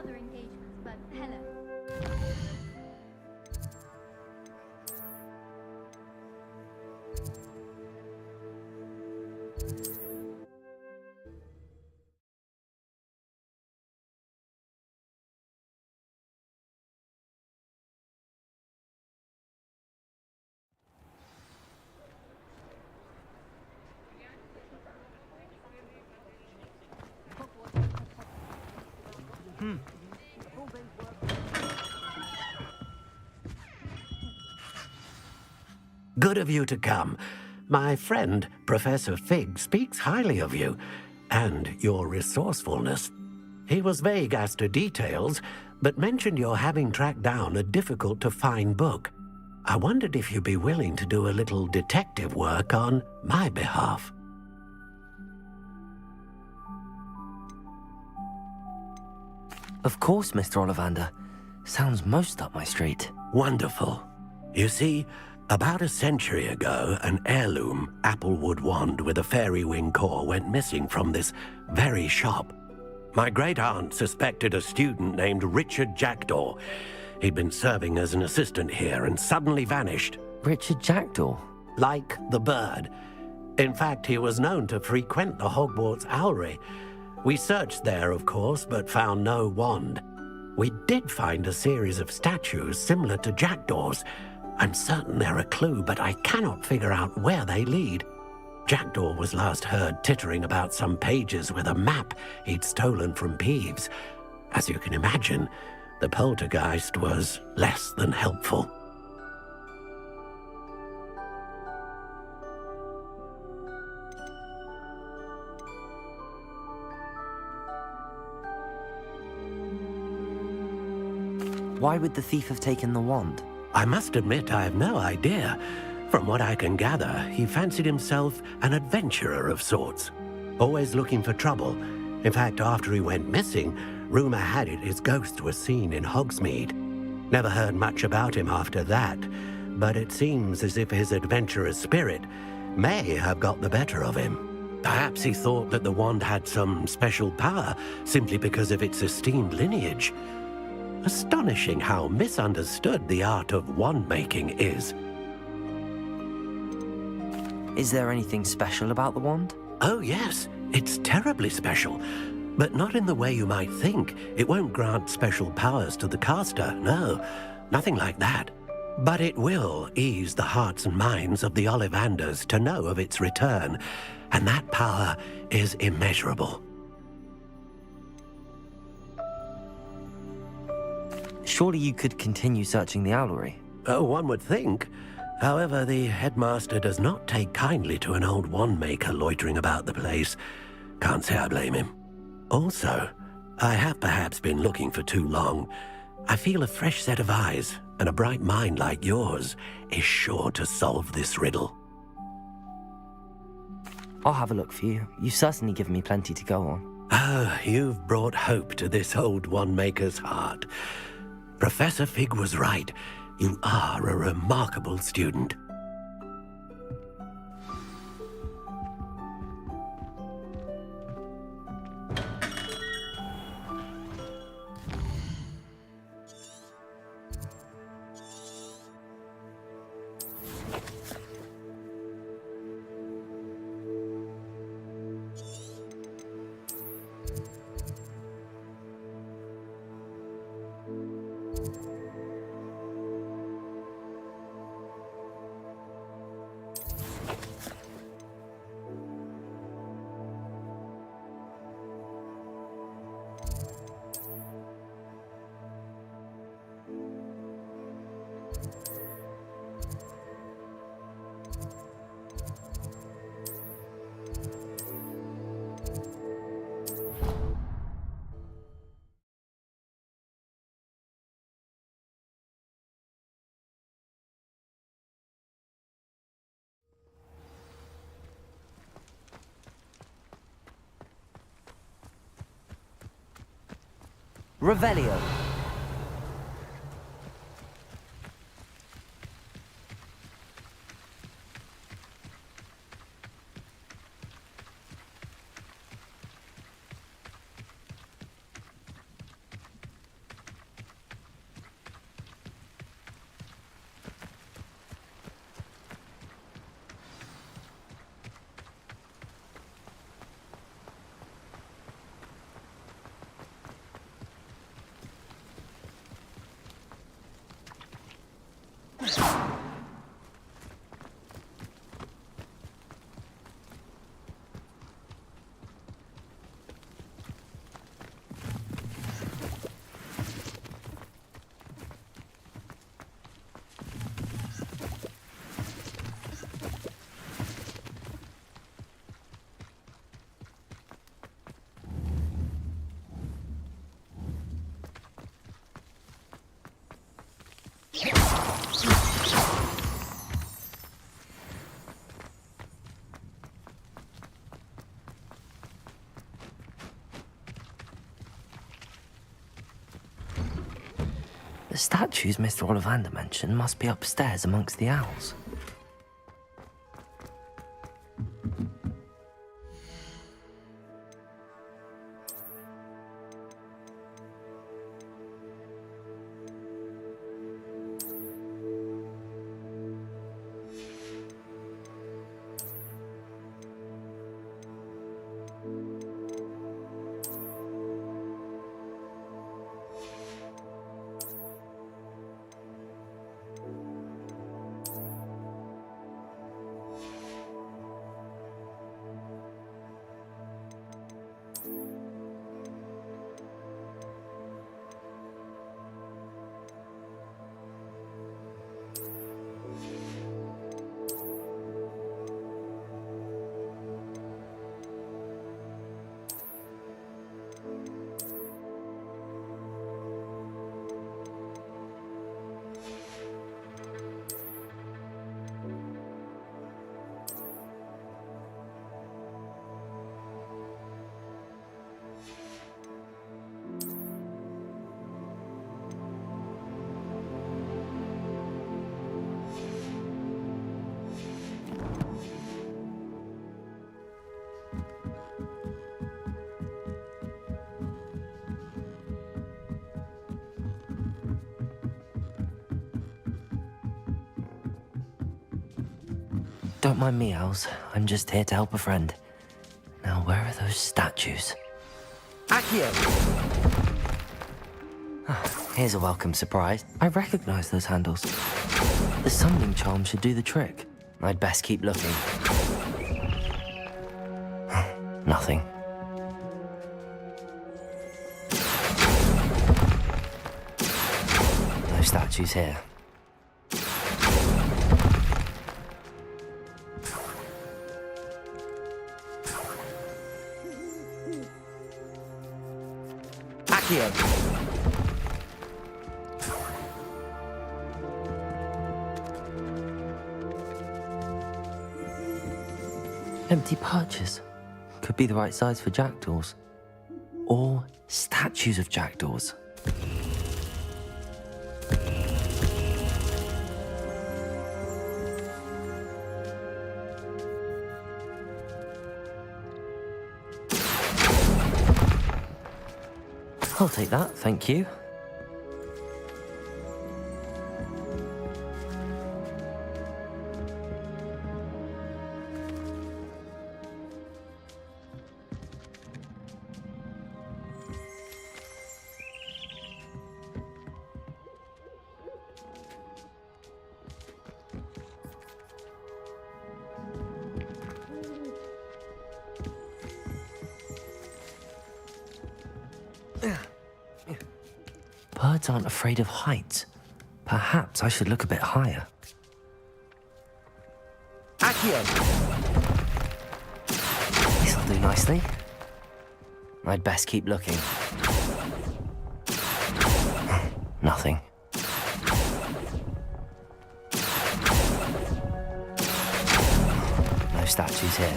other engagements, but hello. Good of you to come. My friend, Professor Fig, speaks highly of you and your resourcefulness. He was vague as to details, but mentioned your having tracked down a difficult-to-find book. I wondered if you'd be willing to do a little detective work on my behalf. Of course, Mr. Ollivander. Sounds most up my street. Wonderful. You see, about a century ago, an heirloom applewood wand with a fairy wing core went missing from this very shop. My great-aunt suspected a student named Richard Jackdaw. He'd been serving as an assistant here and suddenly vanished. Richard Jackdaw? Like the bird. In fact, he was known to frequent the Hogwarts Owlery. We searched there, of course, but found no wand. We did find a series of statues similar to Jackdaw's. I'm certain they're a clue, but I cannot figure out where they lead. Jackdaw was last heard tittering about some pages with a map he'd stolen from Peeves. As you can imagine, the poltergeist was less than helpful. Why would the thief have taken the wand? I must admit I have no idea. From what I can gather, he fancied himself an adventurer of sorts, always looking for trouble. In fact, after he went missing, rumor had it his ghost was seen in Hogsmeade. Never heard much about him after that, but it seems as if his adventurous spirit may have got the better of him. Perhaps he thought that the wand had some special power simply because of its esteemed lineage. Astonishing how misunderstood the art of wand-making is. Is there anything special about the wand? Oh yes, it's terribly special. But not in the way you might think. It won't grant special powers to the caster, no. Nothing like that. But it will ease the hearts and minds of the Ollivanders to know of its return. And that power is immeasurable. Surely you could continue searching the owlery. Oh, one would think. However, the headmaster does not take kindly to an old wand-maker loitering about the place. Can't say I blame him. Also, I have perhaps been looking for too long. I feel a fresh set of eyes, and a bright mind like yours is sure to solve this riddle. I'll have a look for you. You've certainly given me plenty to go on. Oh, you've brought hope to this old wand-maker's heart. Professor Fig was right. You are a remarkable student. Revelio. statues Mr. Ollivander mentioned must be upstairs amongst the owls. Don't mind me, owls. I'm just here to help a friend. Now, where are those statues? Accio! Here's a welcome surprise. I recognize those handles. The summoning charm should do the trick. I'd best keep looking. Nothing. No statues here. Accio! Empty perches. Could be the right size for jackdaws. Or statues of jackdaws. I'll take that, thank you. Birds aren't afraid of heights. Perhaps I should look a bit higher. Accio! This'll do nicely. I'd best keep looking. Nothing. No statues here.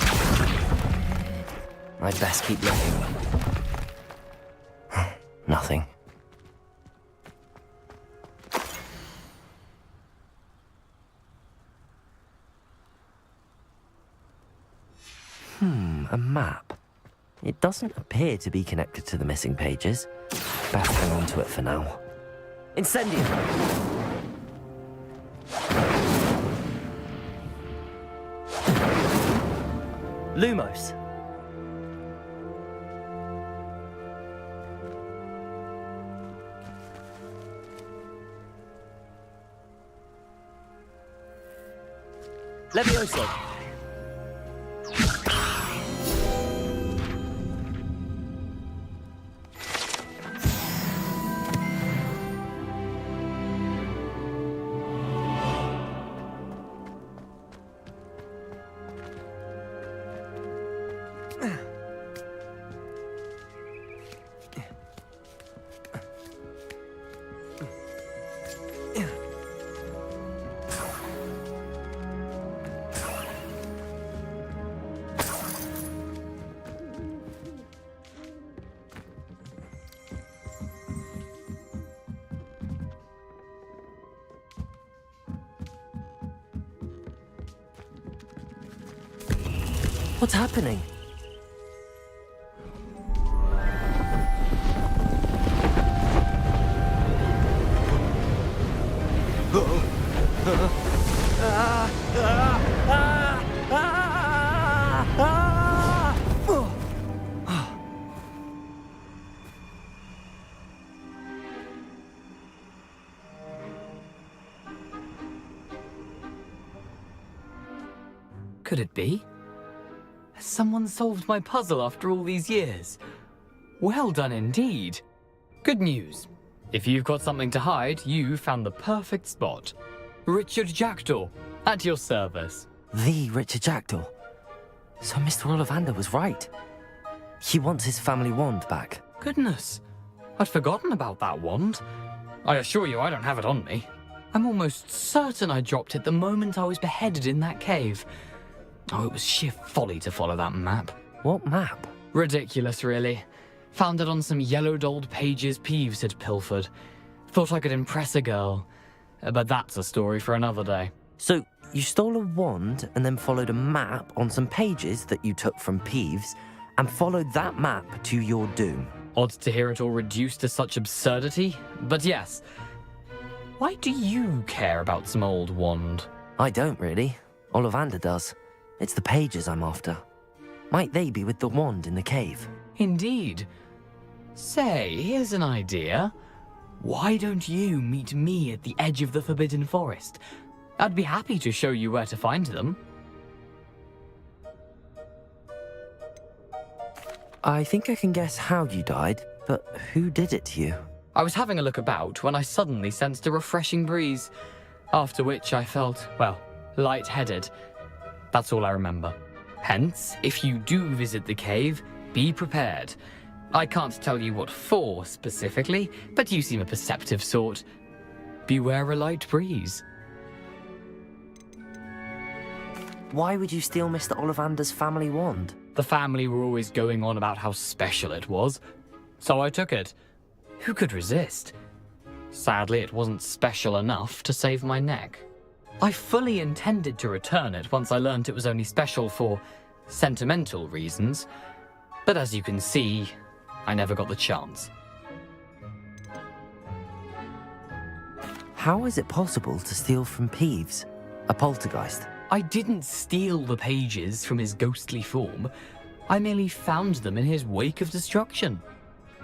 I'd best keep looking. Nothing. A map. It doesn't appear to be connected to the missing pages. Best hang on to it for now. Incendium! Lumos! Levioso! What's happening? Could it be? Has someone solved my puzzle after all these years? Well done indeed. Good news. If you've got something to hide, you found the perfect spot. Richard Jackdaw, at your service. The Richard Jackdaw. So Mr. Ollivander was right. He wants his family wand back. Goodness, I'd forgotten about that wand. I assure you I don't have it on me. I'm almost certain I dropped it the moment I was beheaded in that cave. Oh, it was sheer folly to follow that map. What map? Ridiculous, really. Found it on some yellowed old pages Peeves had pilfered. Thought I could impress a girl. But that's a story for another day. So you stole a wand and then followed a map on some pages that you took from Peeves and followed that map to your doom. Odd to hear it all reduced to such absurdity, but yes. Why do you care about some old wand? I don't really. Ollivander does. It's the pages I'm after. Might they be with the wand in the cave? Indeed. Say, here's an idea. Why don't you meet me at the edge of the Forbidden Forest? I'd be happy to show you where to find them. I think I can guess how you died, but who did it to you? I was having a look about when I suddenly sensed a refreshing breeze, after which I felt, well, lightheaded. That's all I remember. Hence, if you do visit the cave, be prepared. I can't tell you what for specifically, but you seem a perceptive sort. Beware a light breeze. Why would you steal Mr. Ollivander's family wand? The family were always going on about how special it was, so I took it. Who could resist? Sadly, it wasn't special enough to save my neck. I fully intended to return it once I learned it was only special for sentimental reasons, but as you can see, I never got the chance. How is it possible to steal from Peeves, a poltergeist? I didn't steal the pages from his ghostly form. I merely found them in his wake of destruction.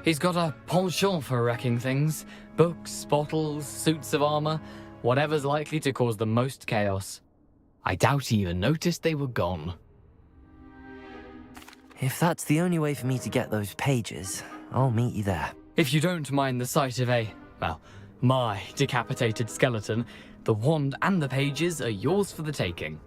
He's got a penchant for wrecking things. Books, bottles, suits of armor, whatever's likely to cause the most chaos. I doubt he even noticed they were gone. If that's the only way for me to get those pages, I'll meet you there. If you don't mind the sight of my decapitated skeleton, the wand and the pages are yours for the taking.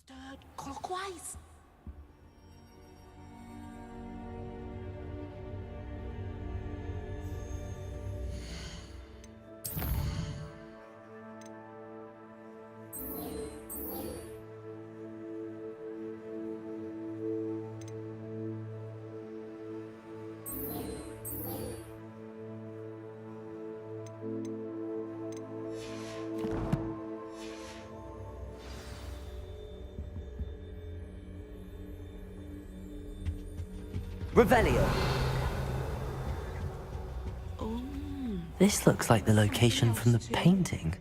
Stirred clockwise. Revelio. This looks like the location from the painting.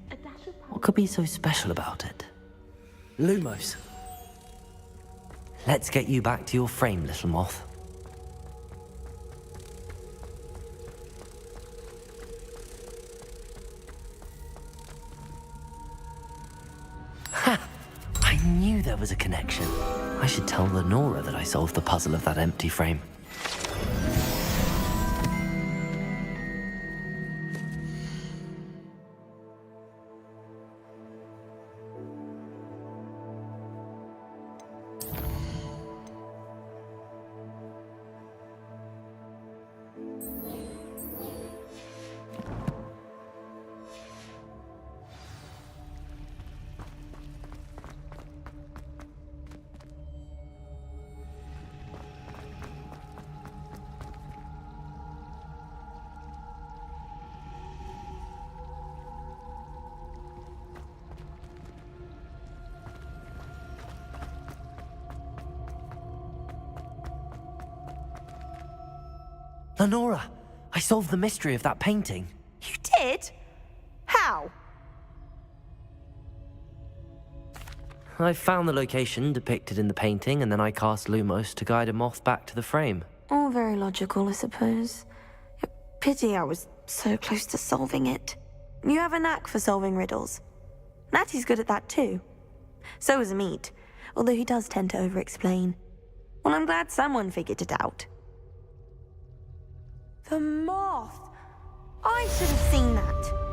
What could be so special about it? Lumos. Let's get you back to your frame, little moth. Ha! I knew there was a connection. I should tell Lenora that I solved the puzzle of that empty frame. Lenora, I solved the mystery of that painting. You did? How? I found the location depicted in the painting, and then I cast Lumos to guide a moth back to the frame. All very logical, I suppose. Pity I was so close to solving it. You have a knack for solving riddles. Natty's good at that too. So is Amit, although he does tend to over-explain. Well, I'm glad someone figured it out. The moth! I should have seen that.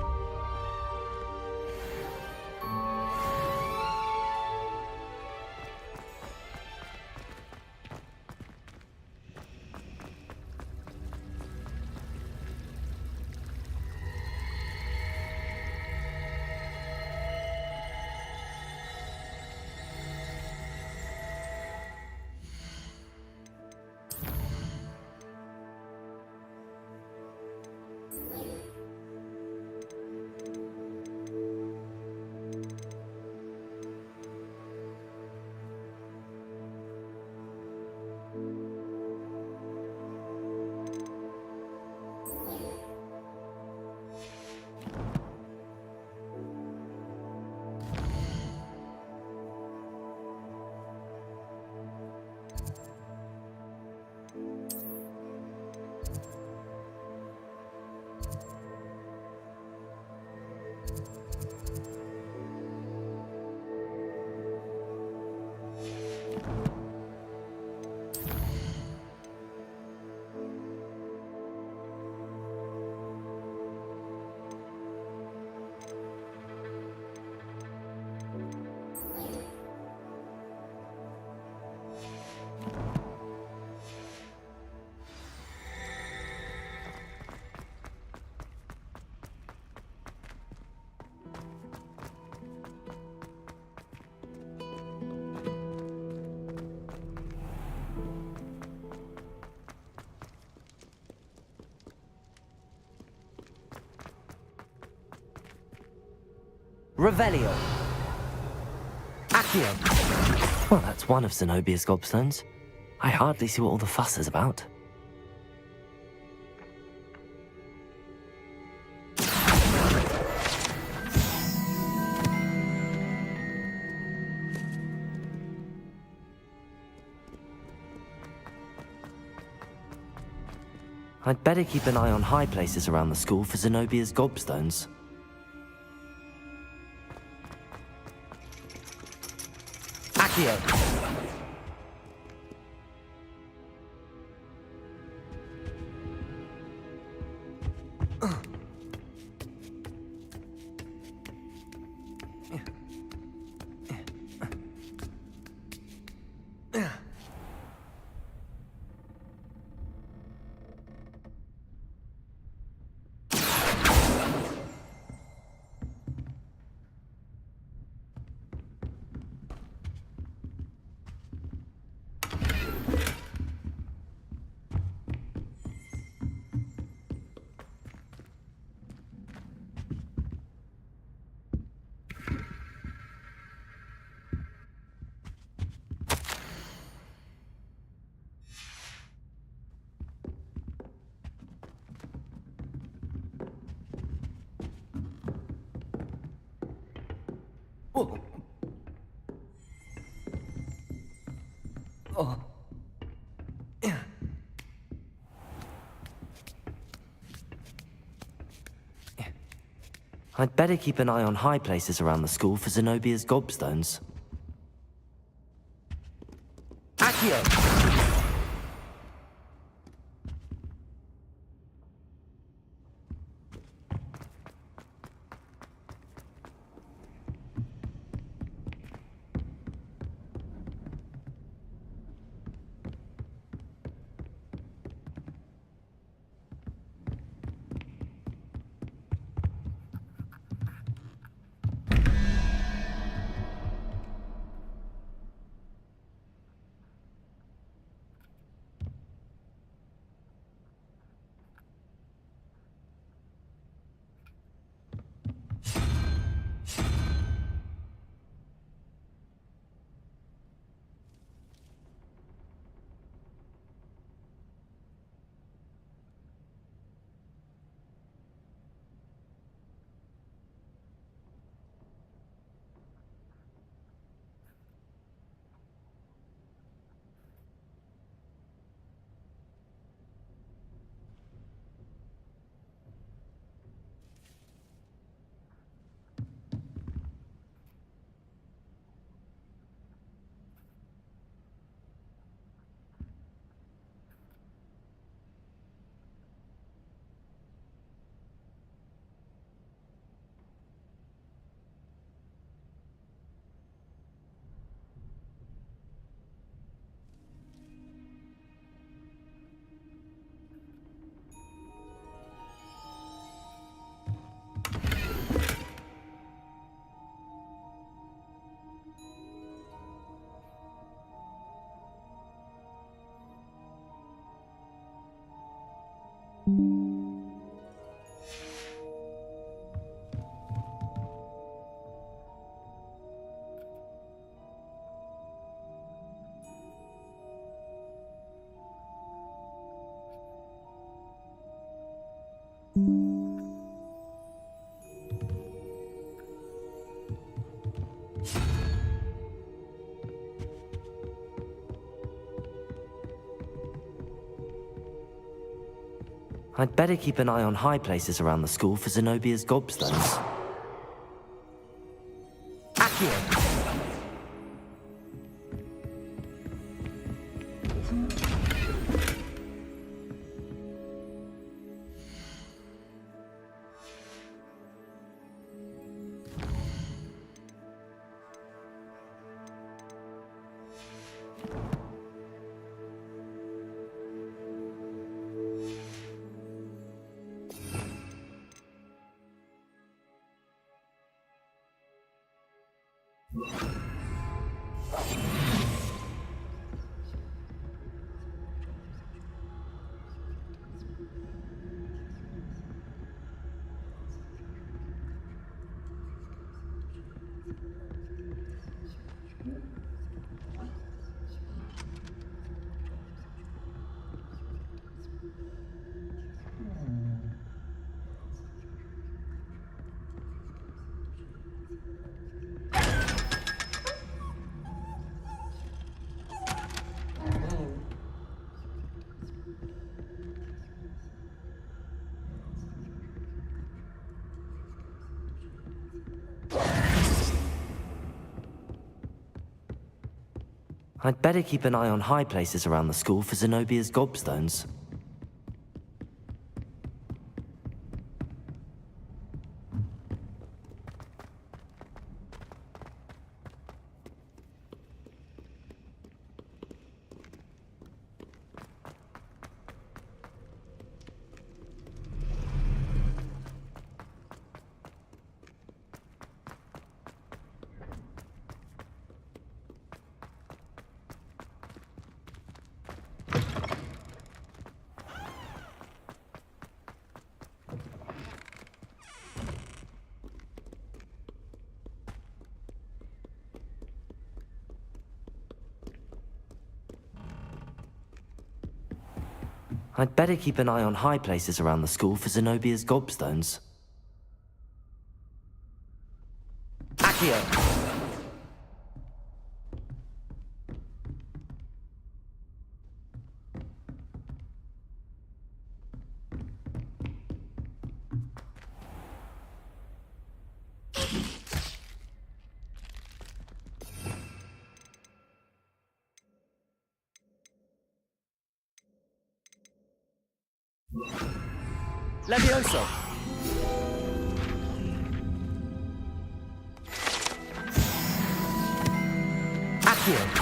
Revelio. Accio. Well, that's one of Zenobia's gobstones. I hardly see what all the fuss is about. I'd better keep an eye on high places around the school for Zenobia's gobstones. Accio! I'd better keep an eye on high places around the school for Zenobia's gobstones. Accio! I'd better keep an eye on high places around the school for Zenobia's gobstones. Accio! I'd better keep an eye on high places around the school for Zenobia's gobstones. I'd better keep an eye on high places around the school for Zenobia's gobstones. Accio! Levioso! Accio!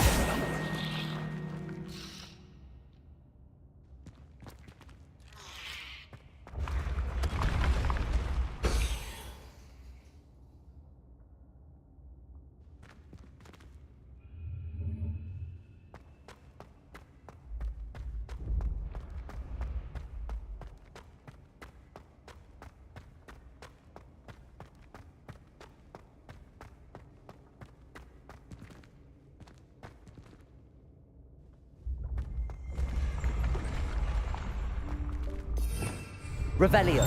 Revelio.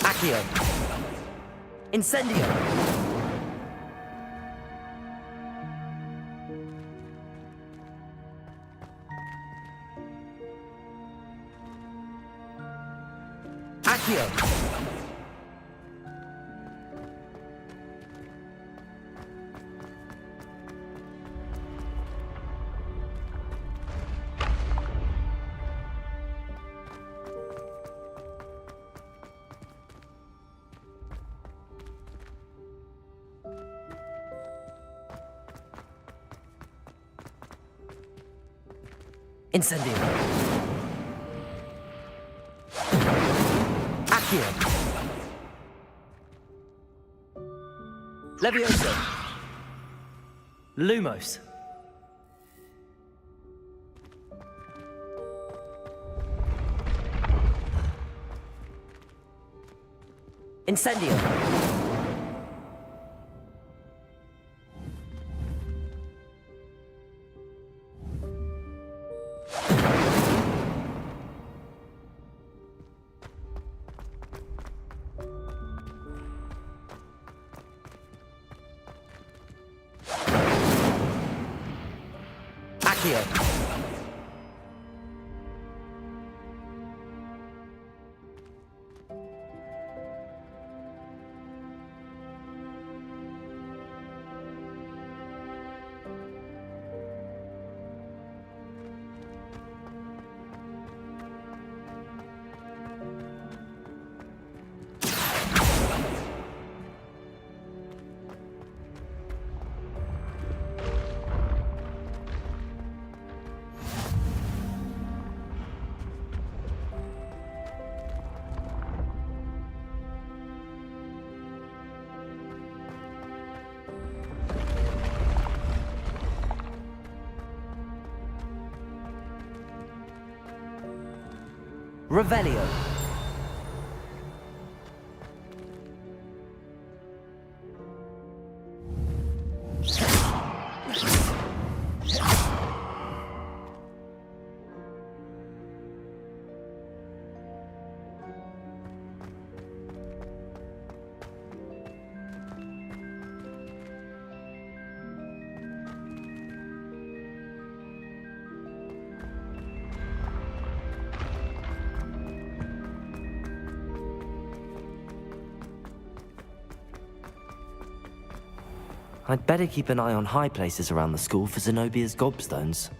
Accio! Incendio! Accio! Incendio! Accio! Levioso! Lumos! Incendio! Accio! Revelio. I'd better keep an eye on high places around the school for Zenobia's gobstones.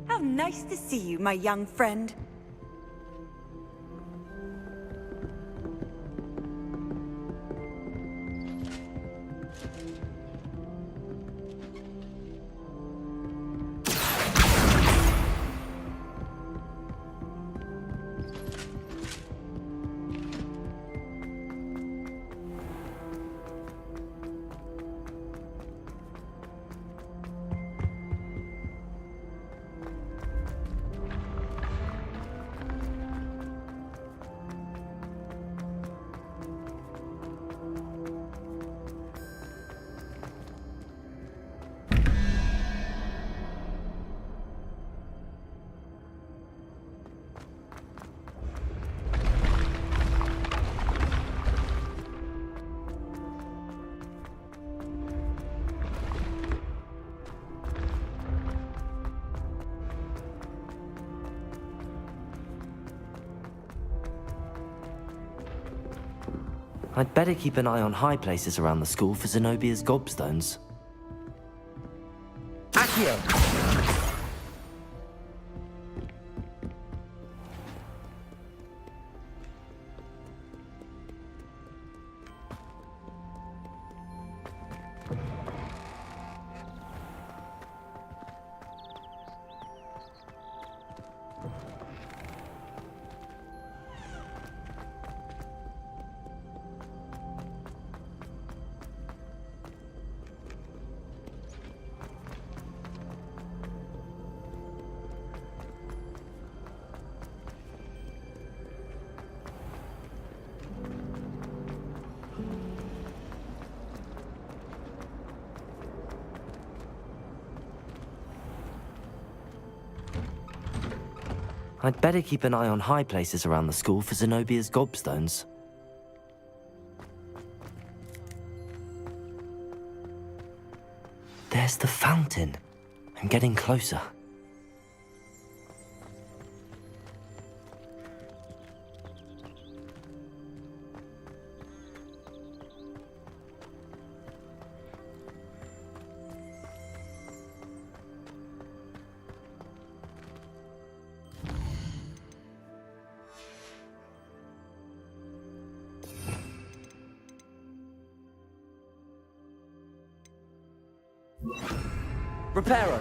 How nice to see you, my young friend. I'd better keep an eye on high places around the school for Zenobia's gobstones. Accio! I'd better keep an eye on high places around the school for Zenobia's gobstones. There's the fountain. I'm getting closer. Reparo.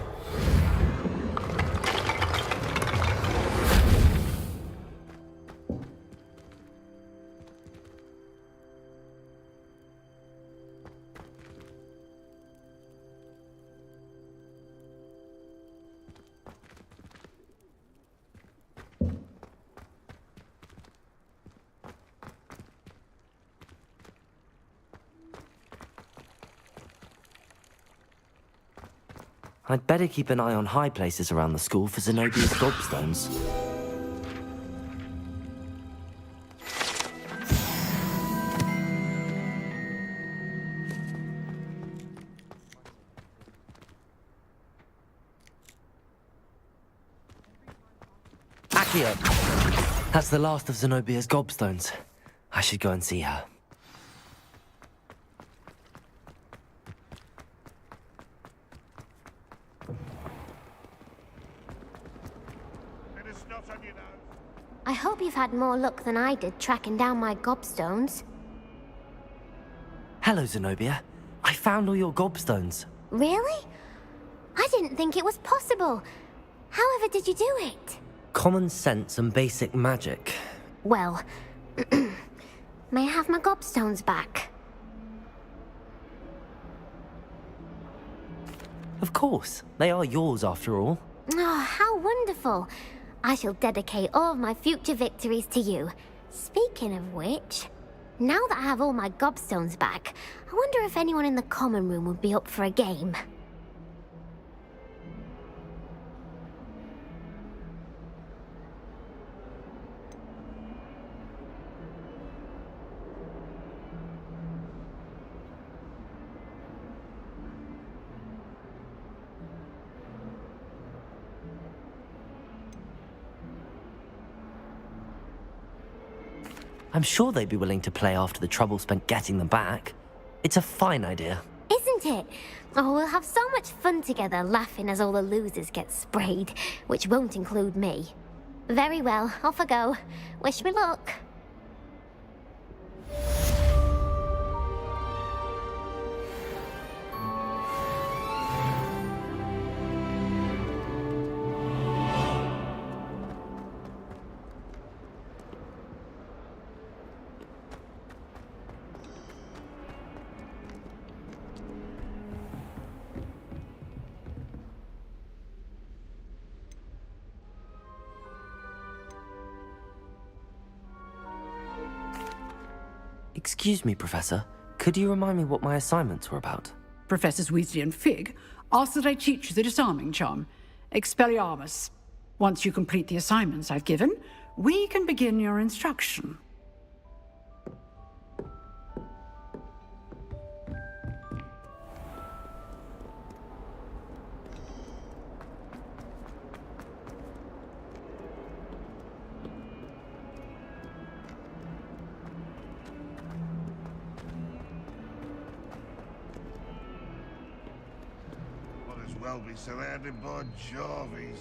I'd better keep an eye on high places around the school for Zenobia's gobstones. Accio! That's the last of Zenobia's gobstones. I should go and see her. I hope you've had more luck than I did tracking down my gobstones. Hello, Zenobia. I found all your gobstones. Really? I didn't think it was possible. However did you do it? Common sense and basic magic. Well, may I have my gobstones back? Of course. They are yours after all. Oh, how wonderful. I shall dedicate all of my future victories to you. Speaking of which, now that I have all my gobstones back, I wonder if anyone in the common room would be up for a game. I'm sure they'd be willing to play after the trouble spent getting them back. It's a fine idea. Isn't it? Oh, we'll have so much fun together laughing as all the losers get sprayed, which won't include me. Very well, off I go. Wish me luck. Excuse me, Professor. Could you remind me what my assignments were about? Professors Weasley and Fig asked that I teach you the disarming charm, Expelliarmus. Once you complete the assignments I've given, we can begin your instruction. Well be surrounded by Jarvies.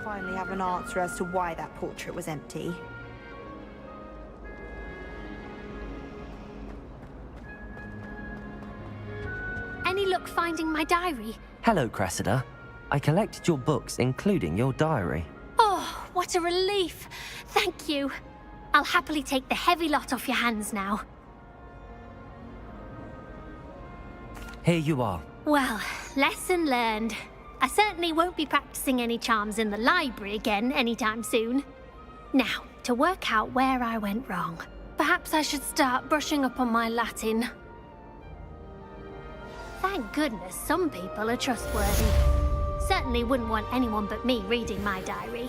Finally have an answer as to why that portrait was empty. Any luck finding my diary? Hello, Cressida. I collected your books, including your diary. Oh, what a relief. Thank you. I'll happily take the heavy lot off your hands now. Here you are. Well, lesson learned. I certainly won't be practicing any charms in the library again anytime soon. Now, to work out where I went wrong. Perhaps I should start brushing up on my Latin. Thank goodness some people are trustworthy. Certainly wouldn't want anyone but me reading my diary.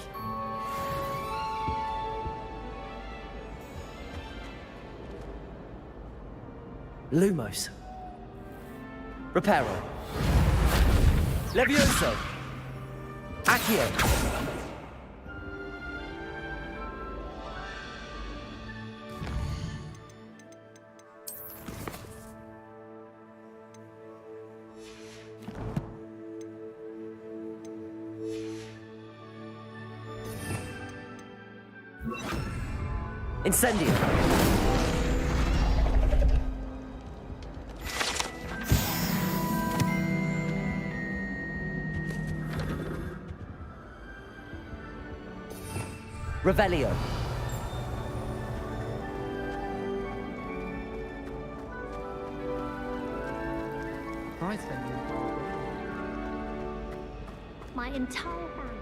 Lumos. Reparo. Levioso! Accio! Incendio! Revelio. My entire family.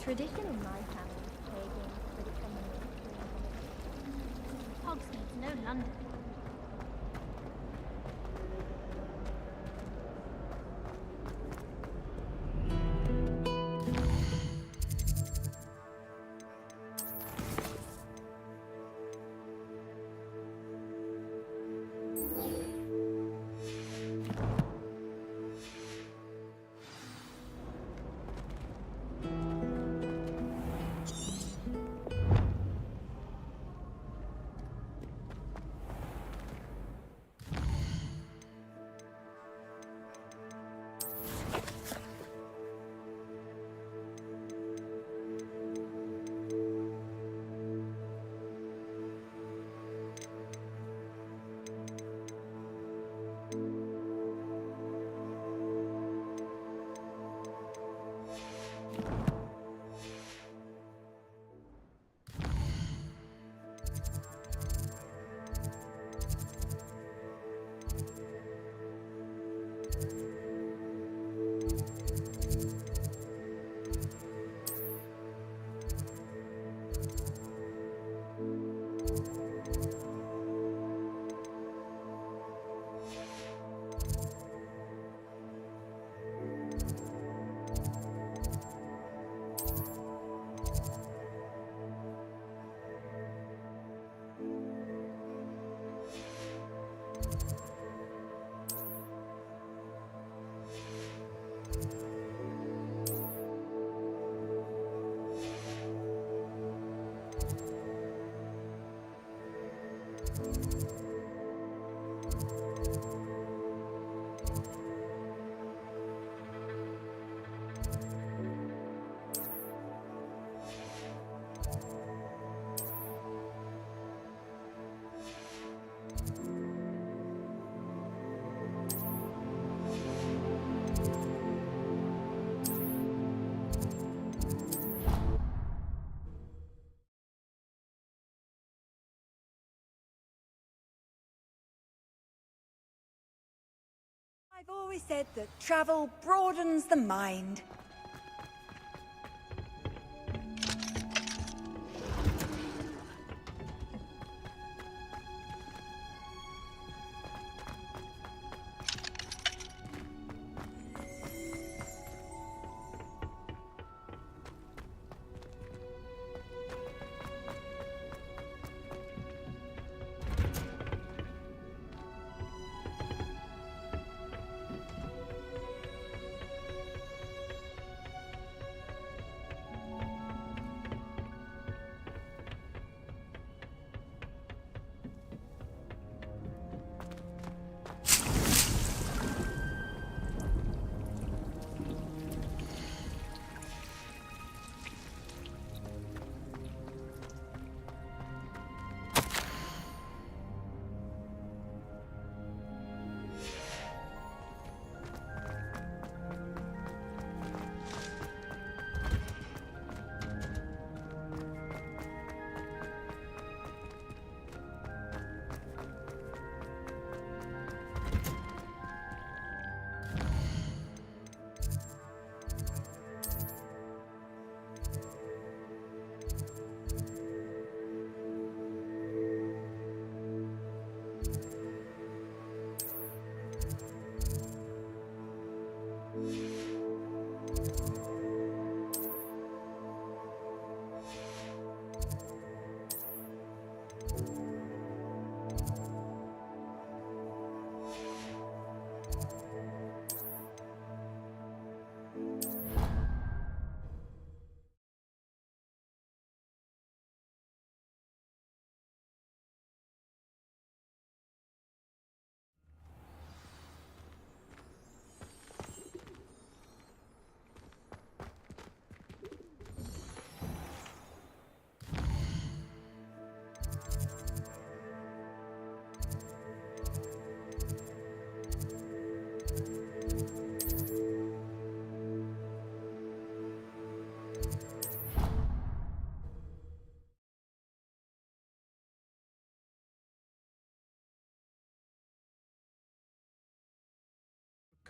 Tradition in my family to play games for the common Hogsmeade's no London. I've always said that travel broadens the mind.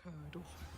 curdle.